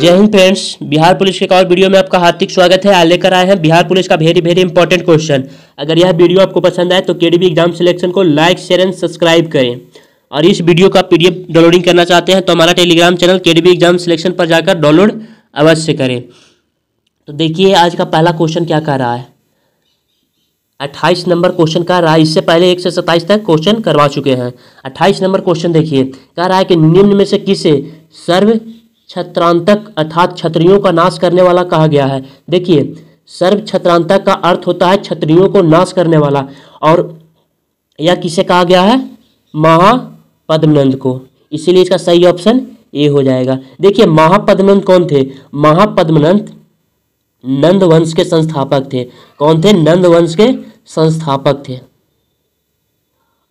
जय Hind friends. Bihar police के एक और वीडियो में आपका हार्दिक स्वागत है। आज लेकर आए हैं बिहार पुलिस का वेरी इंपॉर्टेंट क्वेश्चन। अगर यह वीडियो आपको पसंद आए तो केडीबी एग्जाम सिलेक्शन को लाइक शेयर एंड सब्सक्राइब करें। और इस वीडियो का पीडीएफ डाउनलोडिंग करना चाहते हैं तो हमारा Telegram channel KDB exam selection पर जाकर डाउनलोड अवश्य करें। तो देखिए आज का पहला क्वेश्चन क्या कह रहा है। 28 नंबर क्वेश्चन कह रहा है। इससे पहले 1 से 27 तक क्वेश्चन करवा चुके हैं। 28 नंबर क्वेश्चन देखिए, कह रहा है कि निम्न में से किसे सर्व छत्रांतक अर्थात क्षत्रियों का नाश करने वाला कहा गया है। देखिए सर्व छत्रांतक का अर्थ होता है क्षत्रियों को नाश करने वाला, और यह किसे कहा गया है? महापद्मनंद को। इसीलिए इसका सही ऑप्शन ए हो जाएगा। देखिए महापद्मनंद कौन थे? महापद्मनंद नंद वंश के संस्थापक थे। कौन थे? नंद वंश के संस्थापक थे।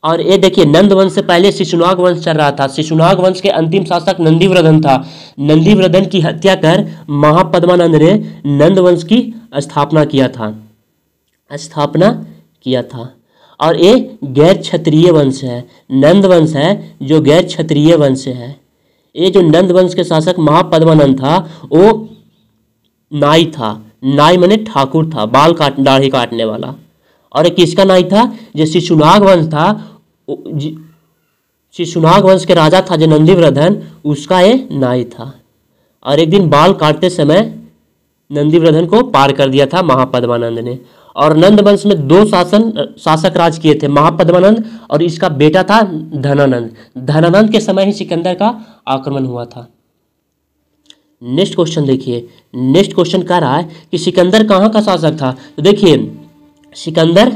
और ये देखिए नंद वंश से पहले शिशुनाग वंश चल रहा था। शिशुनाग वंश के अंतिम शासक नंदीव्रधन था। नंदीव्रधन की हत्या कर महापद्मानंद ने नंद वंश की स्थापना किया था। और ये गैर क्षत्रिय वंश है। नंद वंश है जो गैर क्षत्रिय वंश है। ये जो नंद वंश के शासक महापद्मानंद था वो नाई था। नाई माने ठाकुर था, दाढ़ी काटने वाला। और एक किसका नाई था? जो शिशुनाग वंश था, शिशुनाग वंश के राजा था जो नंदीव्रधन, उसका ये नाई था। और एक दिन बाल काटते समय नंदीव्रधन को पार कर दिया था महापद्मानंद ने। और नंद वंश में 2 शासक राज किए थे, महापद्मानंद और इसका बेटा था धनानंद। धनानंद के समय ही सिकंदर का आक्रमण हुआ था। नेक्स्ट क्वेश्चन देखिए। नेक्स्ट क्वेश्चन कह रहा है कि सिकंदर कहाँ का शासक था। तो देखिए सिकंदर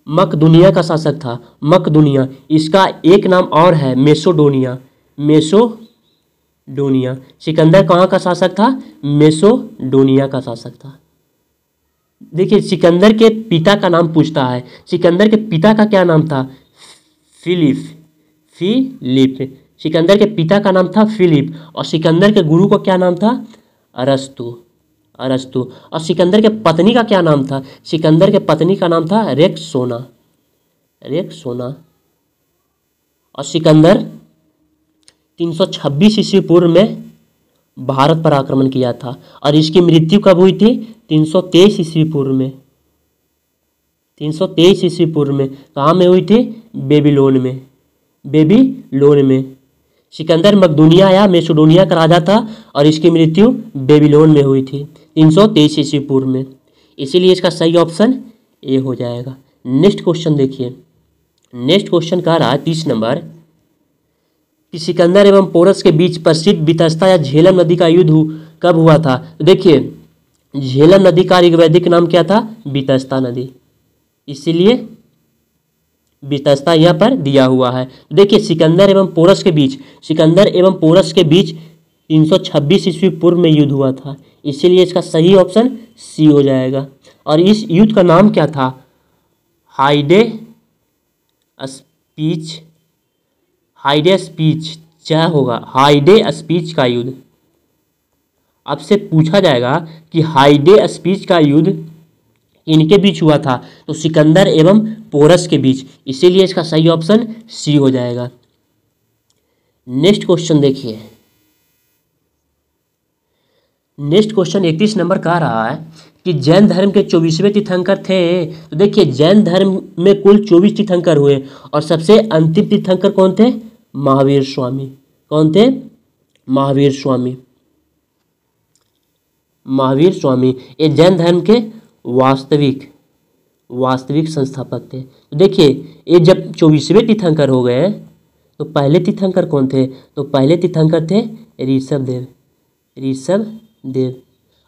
मकदूनिया का शासक था। मकदूनिया, इसका एक नाम और है मेसोडोनिया। मेसोडोनिया। सिकंदर कहाँ का शासक था? मेसोडोनिया का शासक था। देखिए सिकंदर के पिता का नाम पूछता है। सिकंदर के पिता का क्या नाम था? फिलिप। सिकंदर के पिता का नाम था फिलिप। और सिकंदर के गुरु का क्या नाम था? अरस्तु। और सिकंदर के पत्नी का क्या नाम था? सिकंदर के पत्नी का नाम था रेक्सोना। और सिकंदर 326 ईस्वी पूर्व में भारत पर आक्रमण किया था। और इसकी मृत्यु कब हुई थी? 323 ईस्वी पूर्व में। 323 ईस्वी पूर्व में कहाँ में हुई थी? बेबीलोन में। सिकंदर मकदूनिया या मेसोडोनिया का राजा था और इसकी मृत्यु बेबीलोन में हुई थी 323 ईस्वी पूर्व में। इसीलिए इसका सही ऑप्शन ए हो जाएगा। नेक्स्ट क्वेश्चन देखिए। नेक्स्ट क्वेश्चन कह रहा है 30 नंबर कि सिकंदर एवं पोरस के बीच प्रसिद्ध वितस्ता या झेलम नदी का युद्ध कब हुआ था। तो देखिए झेलम नदी का ऋग्वैदिक नाम क्या था? वितस्ता नदी। इसीलिए वितस्ता यहाँ पर दिया हुआ है। देखिए सिकंदर एवं पोरस के बीच 326 ईस्वी पूर्व में युद्ध हुआ था। इसीलिए इसका सही ऑप्शन सी हो जाएगा। और इस युद्ध का नाम क्या था? हाइडे स्पीच क्या होगा? हाइडे स्पीच का युद्ध। आपसे पूछा जाएगा कि हाइडे स्पीच का युद्ध इनके बीच हुआ था, तो सिकंदर एवं पोरस के बीच। इसीलिए इसका सही ऑप्शन सी हो जाएगा। नेक्स्ट क्वेश्चन देखिए। नेक्स्ट क्वेश्चन 31 नंबर कह रहा है कि जैन धर्म के 24वें तीर्थंकर थे। तो देखिए जैन धर्म में कुल 24 तीर्थंकर हुए और सबसे अंतिम तीर्थंकर कौन थे? महावीर स्वामी। कौन थे? महावीर स्वामी। ये जैन धर्म के वास्तविक संस्थापक थे। तो देखिए ये जब 24वें तीर्थंकर हो गए तो पहले तीर्थंकर कौन थे? तो पहले तीर्थंकर थे ऋषभदेव।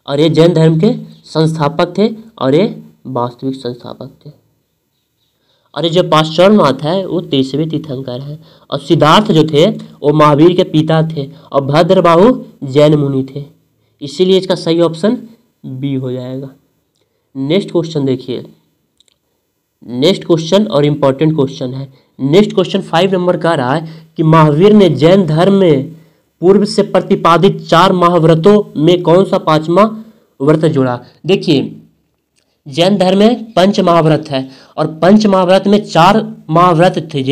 और ये जैन धर्म के संस्थापक थे और ये वास्तविक संस्थापक थे। और ये जो पाश्चरनाथ है वो 23वें तीर्थंकर है। और सिद्धार्थ जो थे वो महावीर के पिता थे और भद्रबाहु जैन मुनि थे। इसीलिए इसका सही ऑप्शन बी हो जाएगा। नेक्स्ट क्वेश्चन देखिए। नेक्स्ट क्वेश्चन और इम्पोर्टेंट क्वेश्चन है। नेक्स्ट क्वेश्चन 5 नंबर का रहा है कि महावीर ने जैन धर्म में पूर्व से प्रतिपादित 4 महाव्रतों में कौन सा 5वां व्रत जोड़ा। देखिए जैन धर्म में 5 महाव्रत है और 5 महाव्रत में 4 महाव्रत थे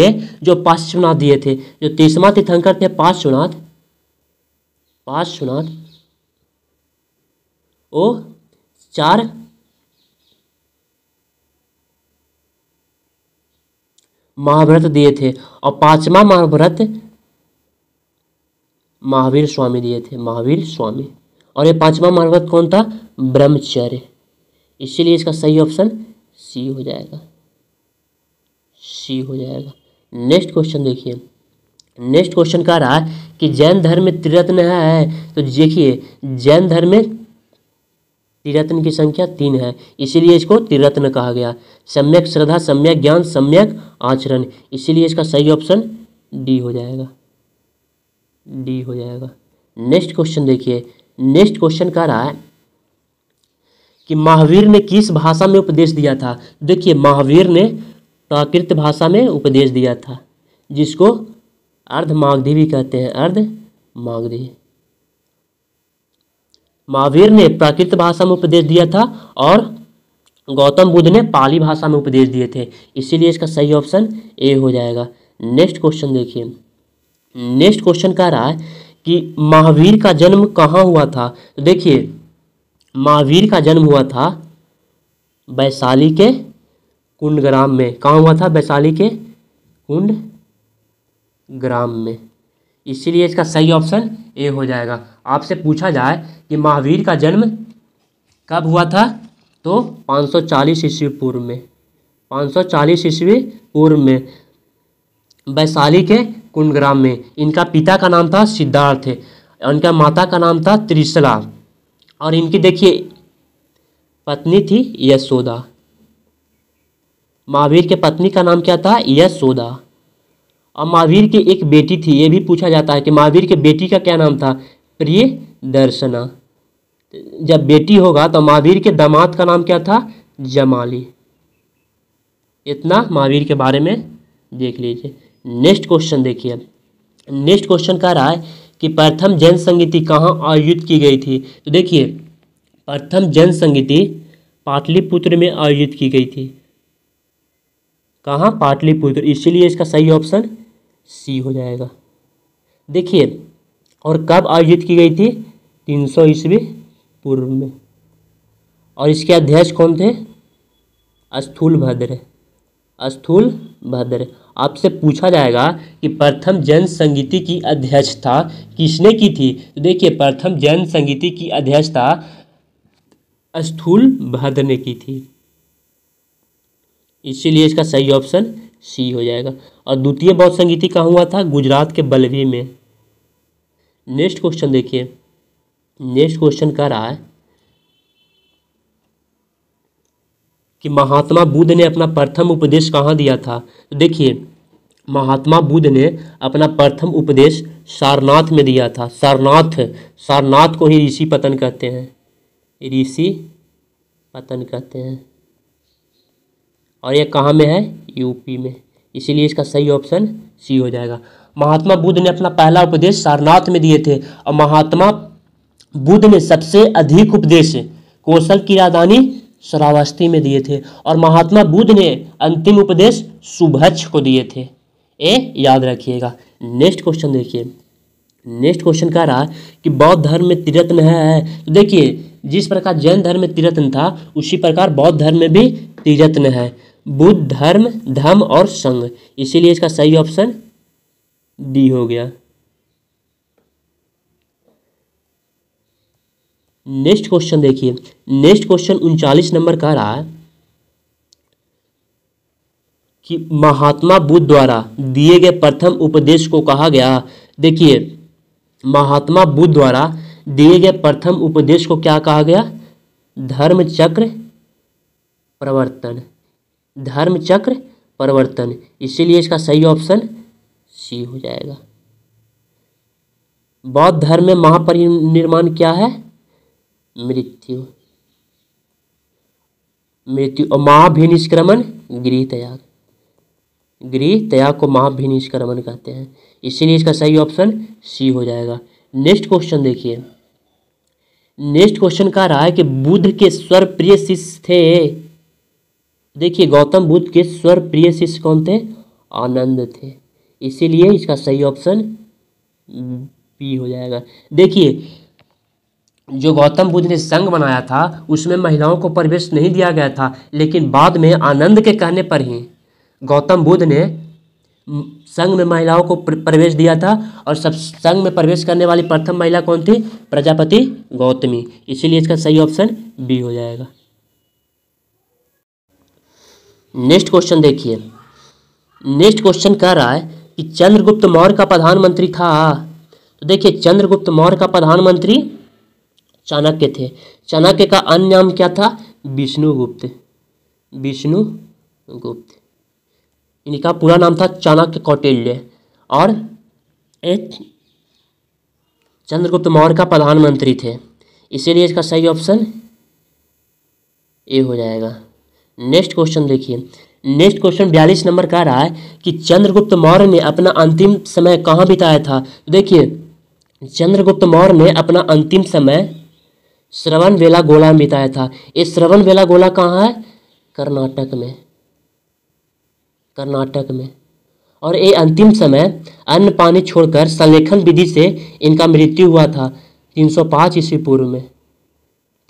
जो पार्श्वनाथ दिए थे। जो 30वां तीर्थंकर थे पार्श्वनाथ वो 4 महाव्रत दिए थे और 5वां महाव्रत महावीर स्वामी दिए थे, महावीर स्वामी। और ये 5वां महाव्रत कौन था? ब्रह्मचर्य। इसीलिए इसका सही ऑप्शन सी हो जाएगा, सी हो जाएगा। नेक्स्ट क्वेश्चन देखिए, नेक्स्ट क्वेश्चन कह रहा है कि जैन धर्म में त्रिरत्न है। तो देखिए जैन धर्म में त्रिरत्न की संख्या 3 है, इसीलिए इसको त्रिरत्न कहा गया। सम्यक श्रद्धा, सम्यक ज्ञान, सम्यक आचरण, इसीलिए इसका सही ऑप्शन डी हो जाएगा, डी हो जाएगा। नेक्स्ट क्वेश्चन देखिए, नेक्स्ट क्वेश्चन कह रहा है कि महावीर ने किस भाषा में उपदेश दिया था। देखिए महावीर ने प्राकृत भाषा में उपदेश दिया था, जिसको अर्धमागधी भी कहते हैं, अर्धमागधी। महावीर ने प्राकृत भाषा में उपदेश दिया था और गौतम बुद्ध ने पाली भाषा में उपदेश दिए थे, इसीलिए इसका सही ऑप्शन ए हो जाएगा। नेक्स्ट क्वेश्चन देखिए, नेक्स्ट क्वेश्चन कह रहा है कि महावीर का जन्म कहाँ हुआ था। तो देखिए महावीर का जन्म हुआ था वैशाली के कुंडग्राम में। कहाँ हुआ था? वैशाली के कुंडग्राम में, इसीलिए इसका सही ऑप्शन ए हो जाएगा। आपसे पूछा जाए कि महावीर का जन्म कब हुआ था, तो 540 ईस्वी पूर्व में, 540 ईस्वी पूर्व में वैशाली के कुंडग्राम में। इनका पिता का नाम था सिद्धार्थ, इनका माता का नाम था त्रिशला, और इनकी देखिए पत्नी थी यशोदा। महावीर के पत्नी का नाम क्या था? यशोदा। और महावीर की एक बेटी थी, ये भी पूछा जाता है कि महावीर के बेटी का क्या नाम था? प्रियदर्शना। जब बेटी होगा तो महावीर के दामाद का नाम क्या था? जमाली। इतना महावीर के बारे में देख लीजिए। नेक्स्ट क्वेश्चन देखिए, नेक्स्ट क्वेश्चन कह रहा है कि प्रथम जैन संगीति कहाँ आयोजित की गई थी। तो देखिए प्रथम जैन संगीति पाटलिपुत्र में आयोजित की गई थी। कहाँ? पाटलिपुत्र, इसीलिए इसका सही ऑप्शन सी हो जाएगा। देखिए और कब आयोजित की गई थी? 300 ईस्वी पूर्व में। और इसके अध्यक्ष कौन थे? स्थूलभद्र, स्थूलभद्र। आपसे पूछा जाएगा कि प्रथम जैन संगीति की अध्यक्षता किसने की थी। तो देखिए प्रथम जैन संगीति की अध्यक्षता स्थूलभद्र ने की थी, इसीलिए इसका सही ऑप्शन सी हो जाएगा। और द्वितीय बौद्ध संगीति कहाँ हुआ था? गुजरात के बल्लभी में। नेक्स्ट क्वेश्चन देखिए, नेक्स्ट क्वेश्चन कह रहा है कि महात्मा बुद्ध ने अपना प्रथम उपदेश कहाँ दिया था। तो देखिए महात्मा बुद्ध ने अपना प्रथम उपदेश सारनाथ में दिया था। सारनाथ, सारनाथ को ही ऋषि पतन कहते हैं, ऋषि पतन कहते हैं। और ये कहाँ में है? यूपी में, इसीलिए इसका सही ऑप्शन सी हो जाएगा। महात्मा बुद्ध ने अपना पहला उपदेश सारनाथ में दिए थे और महात्मा बुद्ध ने सबसे अधिक उपदेश कौशल की राजधानी श्रावस्ती में दिए थे। और महात्मा बुद्ध ने अंतिम उपदेश सुभज्ज को दिए थे, ये याद रखिएगा। नेक्स्ट क्वेश्चन देखिए, नेक्स्ट क्वेश्चन कह रहा है कि बौद्ध धर्म में त्रिरत्न है। तो देखिए जिस प्रकार जैन धर्म में त्रिरत्न था उसी प्रकार बौद्ध धर्म में भी त्रिरत्न है, बुद्ध, धर्म, धम्म और संघ, इसीलिए इसका सही ऑप्शन डी हो गया। नेक्स्ट क्वेश्चन देखिए, नेक्स्ट क्वेश्चन 39 नंबर कह रहा है कि महात्मा बुद्ध द्वारा दिए गए प्रथम उपदेश को कहा गया। देखिए महात्मा बुद्ध द्वारा दिए गए प्रथम उपदेश को क्या कहा गया? धर्म चक्र प्रवर्तन, धर्म चक्र प्रवर्तन, इसीलिए इसका सही ऑप्शन सी हो जाएगा। बौद्ध धर्म में महापरिनिर्वाण क्या है? मृत्यु, मृत्यु। और महाभिनिष्क्रमण गृह त्याग, गृह त्याग को महाभिनिष्क्रमण कहते हैं, इसीलिए इसका सही ऑप्शन सी हो जाएगा। नेक्स्ट क्वेश्चन देखिए, नेक्स्ट क्वेश्चन कह रहा है कि बुद्ध के सर्वप्रिय शिष्य थे। देखिए गौतम बुद्ध के सर्वप्रिय शिष्य कौन थे? आनंद थे, इसीलिए इसका सही ऑप्शन बी हो जाएगा। देखिए जो गौतम बुद्ध ने संघ बनाया था उसमें महिलाओं को प्रवेश नहीं दिया गया था, लेकिन बाद में आनंद के कहने पर ही गौतम बुद्ध ने संघ में महिलाओं को प्रवेश दिया था। और सब संघ में प्रवेश करने वाली प्रथम महिला कौन थी? प्रजापति गौतमी। इसीलिए इसका सही ऑप्शन बी हो जाएगा। नेक्स्ट क्वेश्चन देखिए। नेक्स्ट क्वेश्चन कह रहा है कि चंद्रगुप्त मौर्य का प्रधानमंत्री था। तो देखिए, चंद्रगुप्त मौर्य का प्रधानमंत्री चाणक्य थे। चाणक्य का अन्य नाम क्या था? विष्णुगुप्त। विष्णुगुप्त, इनका पूरा नाम था चाणक्य कौटिल्य। और चंद्रगुप्त मौर्य का प्रधानमंत्री थे, इसीलिए इसका सही ऑप्शन ए हो जाएगा। नेक्स्ट क्वेश्चन देखिए। नेक्स्ट क्वेश्चन 42 नंबर का रहा है कि चंद्रगुप्त मौर्य ने अपना अंतिम समय कहाँ बिताया था। देखिए, चंद्रगुप्त मौर्य ने अपना अंतिम समय श्रवणबेलागोला में बिताया था। ये श्रवणबेलागोला कहाँ है? कर्नाटक में। कर्नाटक में। और ये अंतिम समय अन्न पानी छोड़कर संलेखन विधि से इनका मृत्यु हुआ था 305 ईस्वी पूर्व में।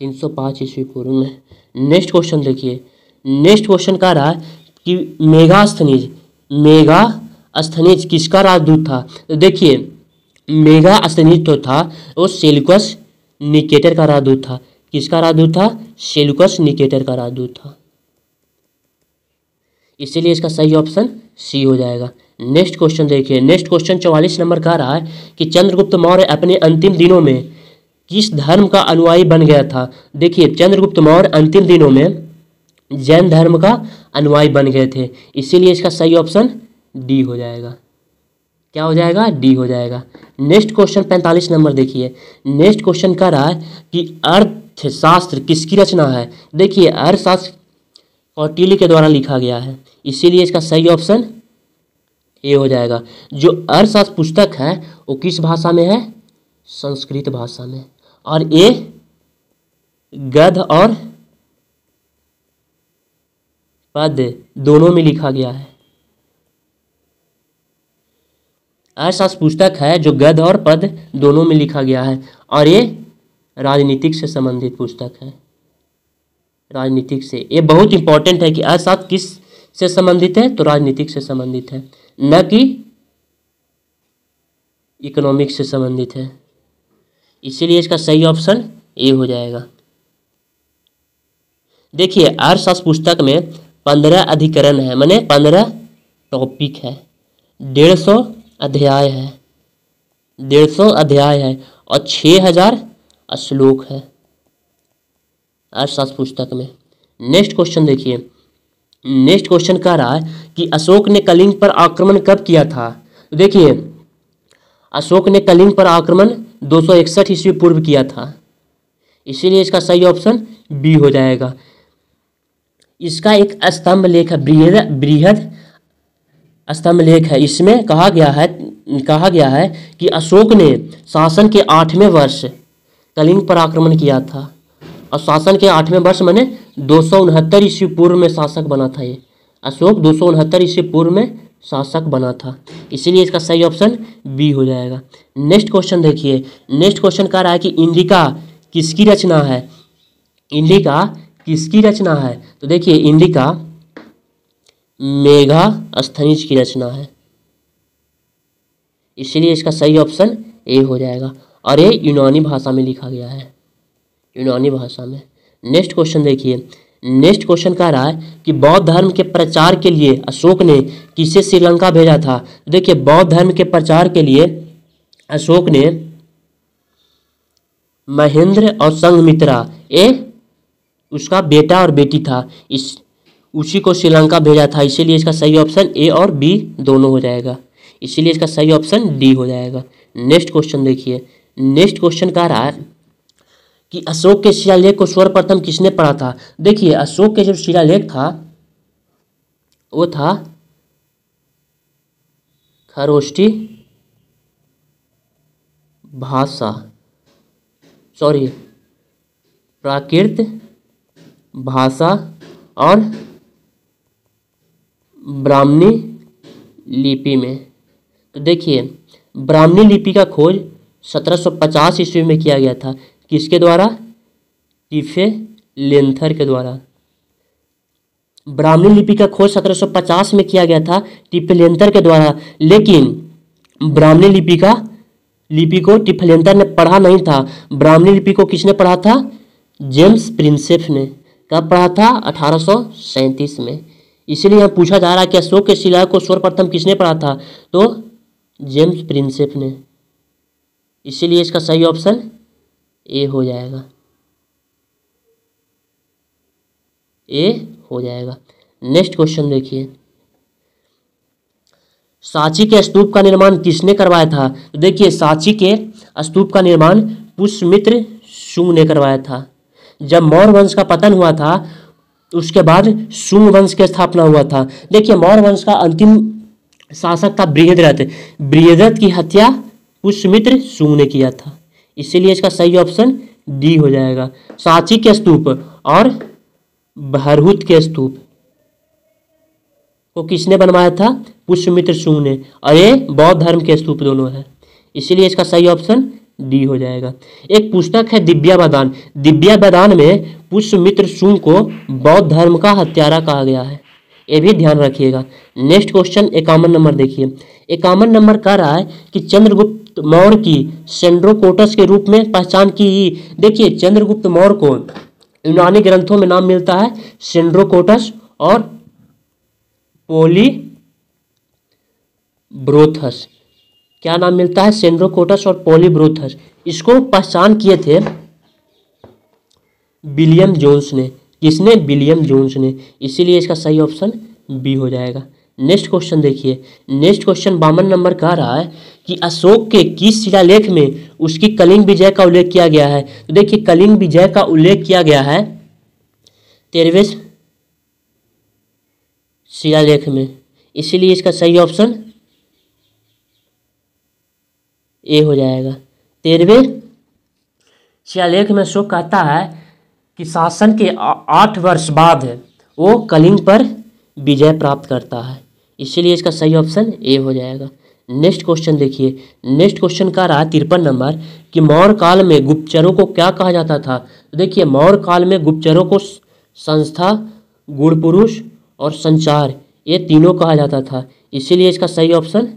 305 ईस्वी पूर्व में। नेक्स्ट क्वेश्चन देखिए। नेक्स्ट क्वेश्चन का रहा है कि मेगास्थनीज किसका राजदूत था। तो देखिए, मेगास्थनीज तो था वो सेल्यूकस निकेटर का राजदूत था। किसका राजदूत था? सेल्यूकस निकेटर का राजदूत था। इसीलिए इसका सही ऑप्शन सी हो जाएगा। नेक्स्ट क्वेश्चन देखिए। नेक्स्ट क्वेश्चन 44 नंबर का रहा है कि चंद्रगुप्त मौर्य अपने अंतिम दिनों में किस धर्म का अनुयायी बन गया था। देखिए, चंद्रगुप्त मौर्य अंतिम दिनों में जैन धर्म का अनुयायी बन गए थे, इसीलिए इसका सही ऑप्शन डी हो जाएगा। क्या हो जाएगा? डी हो जाएगा। नेक्स्ट क्वेश्चन 45 नंबर देखिए। नेक्स्ट क्वेश्चन का रहा है कि अर्थशास्त्र किसकी रचना है। देखिए, अर्थशास्त्र कौटिल्य के द्वारा लिखा गया है, इसीलिए इसका सही ऑप्शन ए हो जाएगा। जो अर्थशास्त्र पुस्तक है वो किस भाषा में है? संस्कृत भाषा में। और ये गद्य और पद्य दोनों में लिखा गया है। अर्थशास्त्र पुस्तक है जो गद्य और पद्य दोनों में लिखा गया है। और ये राजनीतिक से संबंधित पुस्तक है। राजनीतिक से, ये बहुत इंपॉर्टेंट है कि अर्थशास्त्र किस से संबंधित है, तो राजनीतिक से संबंधित है, न कि इकोनॉमिक्स से संबंधित है। इसीलिए इसका सही ऑप्शन ए हो जाएगा। देखिए, अर्थशास्त्र पुस्तक में 15 अधिकरण है, माने 15 टॉपिक है, 150 अध्याय है, 150 अध्याय है और 6000 श्लोक है अर्थशास्त्र पुस्तक में। नेक्स्ट क्वेश्चन देखिए। नेक्स्ट क्वेश्चन कह रहा है कि अशोक ने कलिंग पर आक्रमण कब किया था। तो देखिए, अशोक ने कलिंग पर आक्रमण 261 ईस्वी पूर्व किया था, इसीलिए इसका सही ऑप्शन बी हो जाएगा। इसका एक स्तंभ लेख है, बृहद स्तंभ लेख है। इसमें कहा गया है कि अशोक ने शासन के 8वें वर्ष कलिंग पर आक्रमण किया था। और शासन के 8वें वर्ष माने 269 ईस्वी पूर्व में शासक बना था। ये अशोक 269 ईस्वी पूर्व में शासक बना था, इसीलिए इसका सही ऑप्शन बी हो जाएगा। नेक्स्ट क्वेश्चन देखिए। नेक्स्ट क्वेश्चन कह रहा है कि इंडिका किसकी रचना है। इंडिका किसकी रचना है। तो देखिए, इंडिका मेगास्थनीज की रचना है, इसीलिए इसका सही ऑप्शन ए हो जाएगा। और ये यूनानी भाषा में लिखा गया है, यूनानी भाषा में। नेक्स्ट क्वेश्चन देखिए। नेक्स्ट क्वेश्चन कह रहा है कि बौद्ध धर्म के प्रचार के लिए अशोक ने किसे श्रीलंका भेजा था। देखिए, बौद्ध धर्म के प्रचार के लिए अशोक ने महेंद्र और संघमित्रा, ये उसका बेटा और बेटी था, उसी को श्रीलंका भेजा था, इसीलिए इसका सही ऑप्शन ए और बी दोनों हो जाएगा, इसीलिए इसका सही ऑप्शन डी हो जाएगा। नेक्स्ट क्वेश्चन देखिए। नेक्स्ट क्वेश्चन कह रहा है कि अशोक के शिलालेख को सर्वप्रथम किसने पढ़ा था। देखिए, अशोक के जो शिलालेख था वो था खरोष्ठी भाषा, प्राकृत भाषा और ब्राह्मणी लिपि में। तो देखिए, ब्राह्मणी लिपि का खोज 1750 ईस्वी में किया गया था, किसके द्वारा? टिफेलेंथर के द्वारा। ब्राह्मणी लिपि का खोज 1750 में किया गया था टिफेलेंथर के द्वारा, लेकिन ब्राह्मणी लिपि को टिफेलेंथर ने पढ़ा नहीं था। ब्राह्मणी लिपि को किसने पढ़ा था? जेम्स प्रिंसेप ने। कब पढ़ा था? 1837 में। इसीलिए यहाँ पूछा जा रहा है कि अशोक के शिलालेख को सर्वप्रथम किसने पढ़ा था? तो जेम्स प्रिंसेप ने। इसीलिए इसका सही ऑप्शन ए हो जाएगा, ए हो जाएगा। नेक्स्ट क्वेश्चन देखिए, सांची के स्तूप का निर्माण किसने करवाया था? तो देखिए, सांची के स्तूप का निर्माण पुष्यमित्र शुंग ने करवाया था। जब मौर्य वंश का पतन हुआ था उसके बाद शुंग वंश की स्थापना हुआ था। देखिए, मौर्य वंश का अंतिम शासक था बृहद्रथ। बृहद्रथ की हत्या पुष्यमित्र शुंग ने किया था। इसीलिए इसका सही ऑप्शन डी हो जाएगा। सांची के स्तूप और भरहुत के स्तूप को किसने बनवाया था? पुष्यमित्र शुंग ने। और ये बौद्ध धर्म के स्तूप दोनों हैं। इसीलिए इसका सही ऑप्शन डी हो जाएगा। एक पुस्तक है दिव्यावदान। दिव्यावदान में पुष्यमित्र शुंग को बौद्ध धर्म का हत्यारा कहा गया है, ये भी ध्यान रखिएगा। नेक्स्ट क्वेश्चन 51 नंबर देखिए। 51 नंबर कह रहा है कि चंद्रगुप्त मौर्य की सेंड्रोकोटस के रूप में पहचान की। देखिए, चंद्रगुप्त मौर्य को यूनानी ग्रंथों में नाम मिलता है सेंड्रोकोटस और पोलीब्रोथस। क्या नाम मिलता है? सेंड्रोकोटस और पोलीब्रोथस। इसको पहचान किए थे विलियम जोन्स ने। किसने? विलियम जोन्स ने। इसीलिए इसका सही ऑप्शन बी हो जाएगा। नेक्स्ट क्वेश्चन देखिए। नेक्स्ट क्वेश्चन 52 नंबर कह रहा है कि अशोक के किस शिलालेख में उसकी कलिंग विजय का उल्लेख किया गया है? तो देखिए, कलिंग विजय का उल्लेख किया गया है 13वें शिलालेख में। इसीलिए इसका सही ऑप्शन ए हो जाएगा। 13वें शिलालेख में अशोक कहता है कि शासन के 8 वर्ष बाद वो कलिंग पर विजय प्राप्त करता है। इसीलिए इसका सही ऑप्शन ए हो जाएगा। नेक्स्ट क्वेश्चन देखिए। नेक्स्ट क्वेश्चन का रहा 53 नंबर कि मौर्य काल में गुप्तचरों को क्या कहा जाता था? तो देखिए, मौर्य काल में गुप्तचरों को संस्था, गुण पुरुष और संचार, ये तीनों कहा जाता था। इसीलिए इसका सही ऑप्शन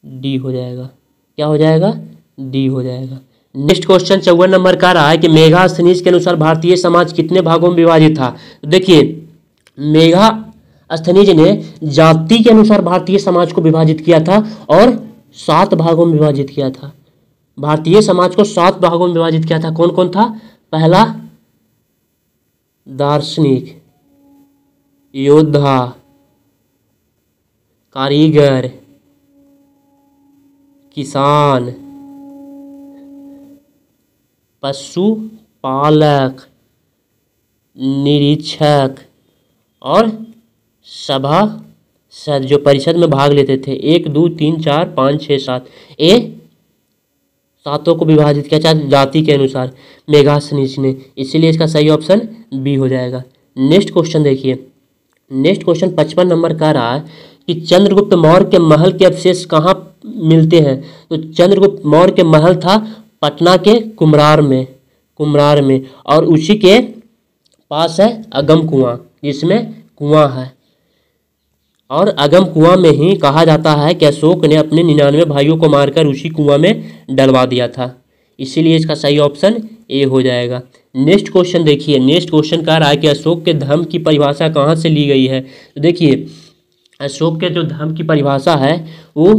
डी हो जाएगा। क्या हो जाएगा? डी हो जाएगा। नेक्स्ट क्वेश्चन 54 नंबर का रहा है कि मेगास्थनीज के अनुसार भारतीय समाज कितने भागों में विभाजित था? देखिए, मेगास्थनीज ने जाति के अनुसार भारतीय समाज को विभाजित किया था और 7 भागों में विभाजित किया था। भारतीय समाज को 7 भागों में विभाजित किया था। कौन कौन था? पहला, दार्शनिक, योद्धा, कारीगर, किसान, पशुपालक, निरीक्षक और सभासद जो परिषद में भाग लेते थे। 1 2 3 4 5 6 7, ये 7 को विभाजित किया चाहे जाति के अनुसार मेगास्थनीज ने। इसीलिए इसका सही ऑप्शन बी हो जाएगा। नेक्स्ट क्वेश्चन देखिए। नेक्स्ट क्वेश्चन 55 नंबर का रहा है कि चंद्रगुप्त मौर्य के महल के अवशेष कहाँ मिलते हैं? तो चंद्रगुप्त मौर्य के महल था पटना के कुम्हरार में और उसी के पास है अगम कुआं, जिसमें कुआं है। और अगम कुआं में ही कहा जाता है कि अशोक ने अपने 99 भाइयों को मारकर उसी कुआं में डलवा दिया था। इसीलिए इसका सही ऑप्शन ए हो जाएगा। नेक्स्ट क्वेश्चन देखिए। नेक्स्ट क्वेश्चन कह रहा है कि अशोक के धर्म की परिभाषा कहाँ से ली गई है? तो देखिए, अशोक के जो धर्म की परिभाषा है वो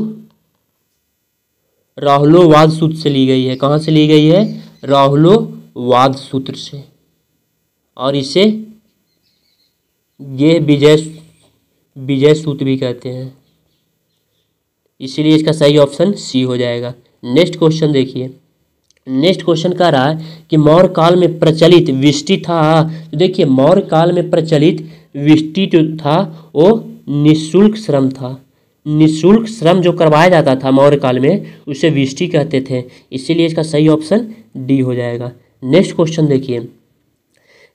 राहुलोवाद सूत्र से ली गई है। कहाँ से ली गई है? राहुलोवाद सूत्र से। और इसे ये विजय सूत्र भी कहते हैं। इसीलिए इसका सही ऑप्शन सी हो जाएगा। नेक्स्ट क्वेश्चन देखिए। नेक्स्ट क्वेश्चन कह रहा है कि मौर्य काल में प्रचलित विष्टि था। तो देखिए, मौर्य काल में प्रचलित विष्टि जो था वो निःशुल्क श्रम था। निःशुल्क श्रम जो करवाया जाता था मौर्य काल में उसे विष्टि कहते थे। इसीलिए इसका सही ऑप्शन डी हो जाएगा। नेक्स्ट क्वेश्चन देखिए।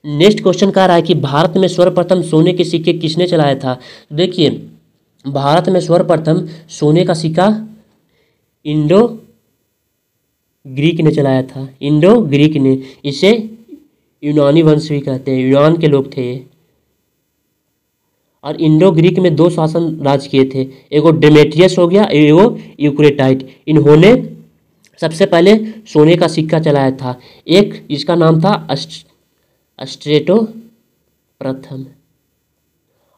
नेक्स्ट क्वेश्चन कह रहा है कि भारत में सर्वप्रथम सोने के सिक्के किसने चलाया था? देखिए, भारत में सर्वप्रथम सोने का सिक्का इंडो ग्रीक ने चलाया था, इंडो ग्रीक ने। इसे यूनानी वंश भी कहते हैं, यूनान के लोग थे ये। और इंडो ग्रीक में 2 शासन राज किए थे, एगो डेमेट्रियस हो गया, एगो यूक्रेटाइड। इन्होंने सबसे पहले सोने का सिक्का चलाया था। एक इसका नाम था अस्ट्रेटो प्रथम।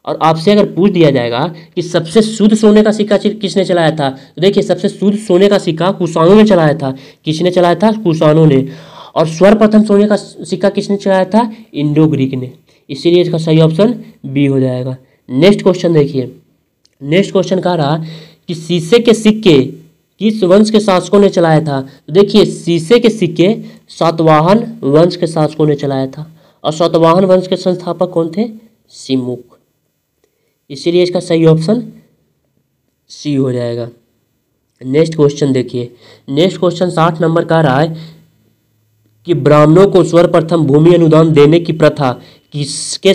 और आपसे अगर पूछ दिया जाएगा कि सबसे शुद्ध सोने का सिक्का किसने चलाया था, तो देखिए सबसे शुद्ध सोने का सिक्का कुषाणों ने चलाया था। किसने चलाया था? कुषाणों ने। और सर्वप्रथम सोने का सिक्का किसने चलाया था? इंडो ग्रीक ने। इसीलिए इसका सही ऑप्शन बी हो जाएगा। नेक्स्ट क्वेश्चन देखिए। नेक्स्ट क्वेश्चन कह रहा कि शीशे के सिक्के किस वंश के शासकों ने चलाया था? तो देखिए शीशे के सिक्के सातवाहन वंश के शासकों ने चलाया था। और सातवाहन वंश के संस्थापक कौन थे? सिमुक। इसीलिए इसका सही ऑप्शन सी हो जाएगा। नेक्स्ट क्वेश्चन देखिए। नेक्स्ट क्वेश्चन 60 नंबर का रहा है कि ब्राह्मणों को सर्वप्रथम भूमि अनुदान देने की प्रथा किनके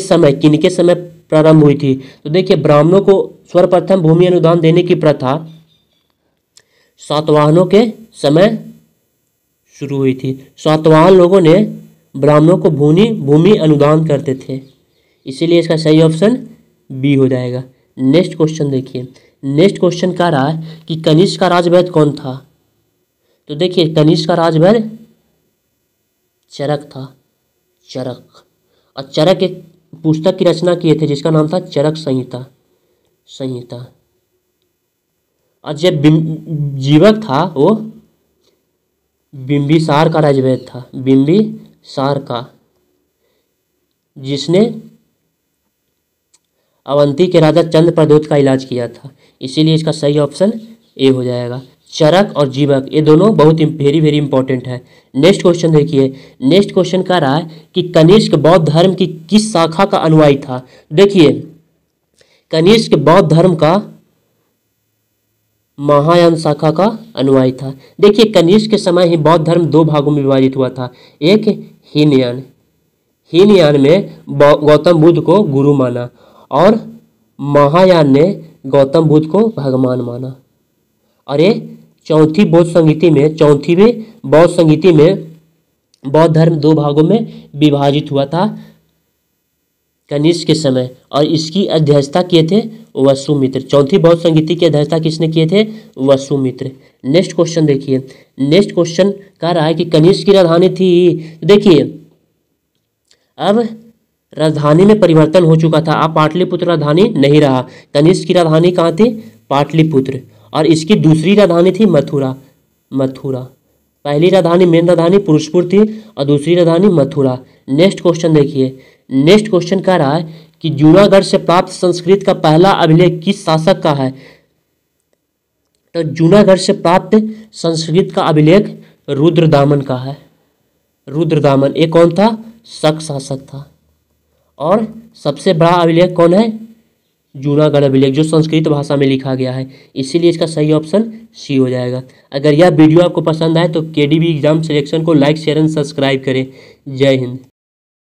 समय प्रारंभ हुई थी? तो देखिए ब्राह्मणों को सर्वप्रथम भूमि अनुदान देने की प्रथा सातवाहनों के समय शुरू हुई थी। सातवाहन लोगों ने ब्राह्मणों को भूमि अनुदान करते थे। इसीलिए इसका सही ऑप्शन बी हो जाएगा। नेक्स्ट क्वेश्चन देखिए। नेक्स्ट क्वेश्चन कह रहा है कि कनिष्क का राजवैद्य कौन था? तो देखिए कनिष्क का राजवैद्य चरक था, चरक। और चरक एक पुस्तक की रचना किए थे जिसका नाम था चरक संहिता। और जब जीवक था वो बिंबिसार का राजवैद्य था, बिंबिसार का, जिसने अवंती के राजा चंद्रप्रद्योत का इलाज किया था। इसीलिए इसका सही ऑप्शन ए हो जाएगा। चरक और जीवक ये दोनों बहुत वेरी इंपॉर्टेंट है। नेक्स्ट क्वेश्चन देखिए। नेक्स्ट क्वेश्चन कह रहा है कि कनिष्क बौद्ध धर्म की किस शाखा का अनुयायी था? देखिए कनिष्क बौद्ध धर्म का महायान शाखा का अनुयायी था। देखिए कनिष्क के समय ही बौद्ध धर्म 2 भागों में विभाजित हुआ था। एक हीनयान में गौतम बुद्ध को गुरु माना और महायान ने गौतम बुद्ध को भगवान माना। और ये चौथी बौद्ध संगीति में बौद्ध धर्म 2 भागों में विभाजित हुआ था कनिष्क के समय। और इसकी अध्यक्षता किए थे वसुमित्र। चौथी बौद्ध संगीति की अध्यक्षता किसने किए थे? वसुमित्र। नेक्स्ट क्वेश्चन देखिए। नेक्स्ट क्वेश्चन कह रहा है कि कनिष्क की राजधानी थी। देखिए अब राजधानी में परिवर्तन हो चुका था। अब पाटलिपुत्र राजधानी नहीं रहा। कनिष्क की राजधानी कहाँ थी? पाटलिपुत्र। और इसकी दूसरी राजधानी थी मथुरा। पहली राजधानी मेन राजधानी पुरुषपुर थी और दूसरी राजधानी मथुरा। नेक्स्ट क्वेश्चन देखिए। नेक्स्ट क्वेश्चन कह रहा है कि जूनागढ़ से प्राप्त संस्कृत का पहला अभिलेख किस शासक का है? तो जूनागढ़ से प्राप्त संस्कृत का अभिलेख रुद्रदामन का है। रुद्रदामन ये कौन था? शक शासक था। और सबसे बड़ा अभिलेख कौन है? जूनागढ़ अभिलेख, जो संस्कृत भाषा में लिखा गया है। इसीलिए इसका सही ऑप्शन सी हो जाएगा। अगर यह वीडियो आपको पसंद आए तो केडीबी एग्जाम सिलेक्शन को लाइक शेयर एंड सब्सक्राइब करें। जय हिंद।